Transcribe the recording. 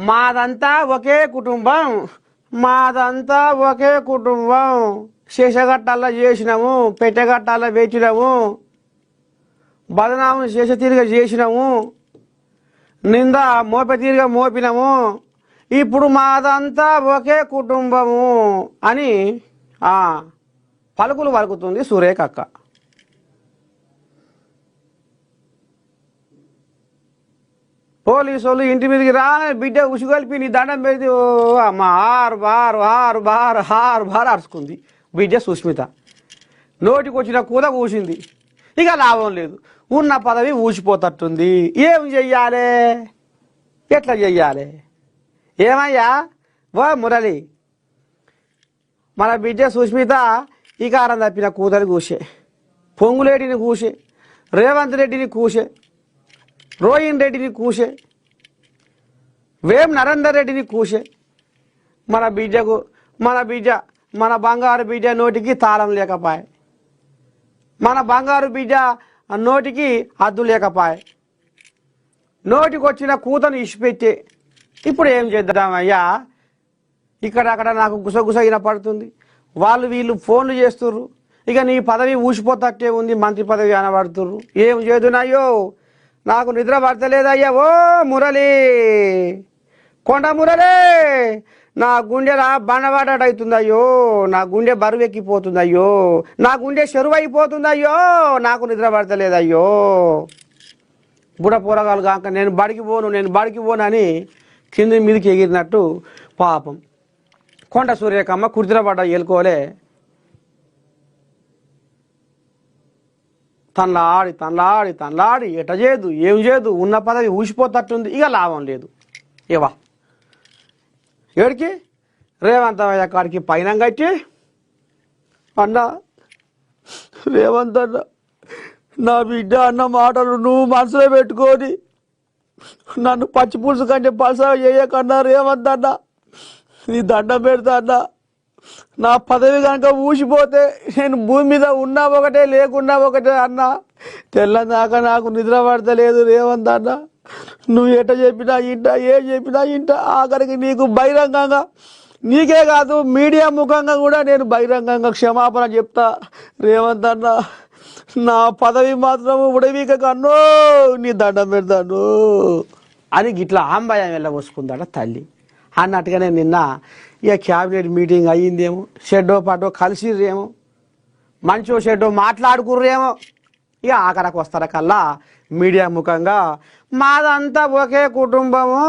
మాదంతా ఒకే కుటుంబం, మాదంతా ఒకే కుటుంబం. శేషగట్టాల్లో చేసినాము, పెట్టెగట్టాల్లో పెట్టినాము, బదనాము శేషతీరుగా చేసినాము, నింద మోపెతీరుగా మోపినాము. ఇప్పుడు మాదంతా ఒకే కుటుంబము అని పలుకులు పలుకుతుంది సురేఖ అక్క. పోలీసు వాళ్ళు ఇంటి మీదకి రా బిడ్డ ఉసుగొల్పి నీ దండం పెడితే ఓ అమ్మ హారు బారు హారు బారు హారు బారు అరుచుకుంది బిడ్డ సుస్మిత. నోటికి వచ్చిన కూద కూసింది. ఇక లాభం లేదు, ఉన్న పదవి ఊసిపోతట్టుంది. ఏం చెయ్యాలి, ఎట్లా చెయ్యాలి? ఏమయ్యా ఓ మురళి, మన బిడ్డ సుస్మిత ఇకారం తప్పిన కూతురు కూసే, పొంగులేటిని కూసే, రేవంత్ రెడ్డిని కూసే, రోహిన్ రెడ్డిని కూసే, వేం నరేందర్ రెడ్డిని కూసే. మన బిడ్డకు మన బంగారు బిడ్డ నోటికి తాళం లేకపాయే, మన బంగారు బిడ్డ నోటికి హద్దు లేకపాయే. నోటికి వచ్చిన కూతను ఇచ్చిపెట్టే. ఇప్పుడు ఏం చేద్దామయ్యా? ఇక్కడక్కడ నాకు గుసగుస వినపడుతుంది. వాళ్ళు వీళ్ళు ఫోన్లు చేస్తుర్రు. ఇక నీ పదవి ఊసిపోతట్టే ఉంది, మంత్రి పదవి అనబడుతుర్రు. ఏం చేదునయ్యో, నాకు నిద్ర పడతలేదయ్యా. ఓ మురళి, కొండ మురళి, నా గుండెలా బండబాట అవుతుందయ్యో, నా గుండె బరువెక్కిపోతుందయ్యో, నా గుండె చెరువు అయిపోతుందయ్యో, నాకు నిద్ర పడతలేదయ్యో. బుడ పోరగాలు కాక నేను బడికి పోను అని కింది మీదకి ఎగిరినట్టు పాపం కొండ సూర్యకమ్మ కుర్తిరపడ్డ ఎలుకోలే తనలాడి ఎట చేయదు, ఏం చేయదు, ఉన్న పదవి ఊసిపోతట్టుంది. ఇక లాభం లేదు. ఏవా ఏడికి రేవంత్ అయ్య కాడికి పైన కట్టి, అన్నా రేవంత్ అన్న, నా బిడ్డ అన్న మాటలు నువ్వు మనసులో పెట్టుకొని నన్ను పచ్చి పులుసు కంటే పలస చేయకన్నా రేవంత్ అన్న, నీ దండం పెడతా అన్న. నా పదవి కనుక ఊసిపోతే నేను భూమి మీద ఉన్నా ఒకటే లేకున్నా ఒకటే అన్న. తెల్లదాకా నాకు నిద్ర పడతలేదు రేవంత్ అన్న. నువ్వు ఎట చెప్పినా ఇంట, ఏం చెప్పినా ఇంట. ఆఖరికి నీకు బహిరంగంగా, నీకే కాదు మీడియా ముఖంగా కూడా నేను బహిరంగంగా క్షమాపణ చెప్తా రేవంత్ అన్న. నా పదవి మాత్రం ఉడవీక కన్నో, నీ దండం పెడతాను అని గిట్లా ఆంబాయం వెళ్ళబోసుకుందాట తల్లి. అన్నట్టుగానే నిన్న ఇక క్యాబినెట్ మీటింగ్ అయ్యిందేమో, షెడ్డో పాటో కలిసిర్రేమో, మంచో షెడ్డో మాట్లాడుకుర్రేమో. ఇక ఆఖరకు వస్తారకల్లా మీడియా ముఖంగా మాదంతా ఒకే కుటుంబము,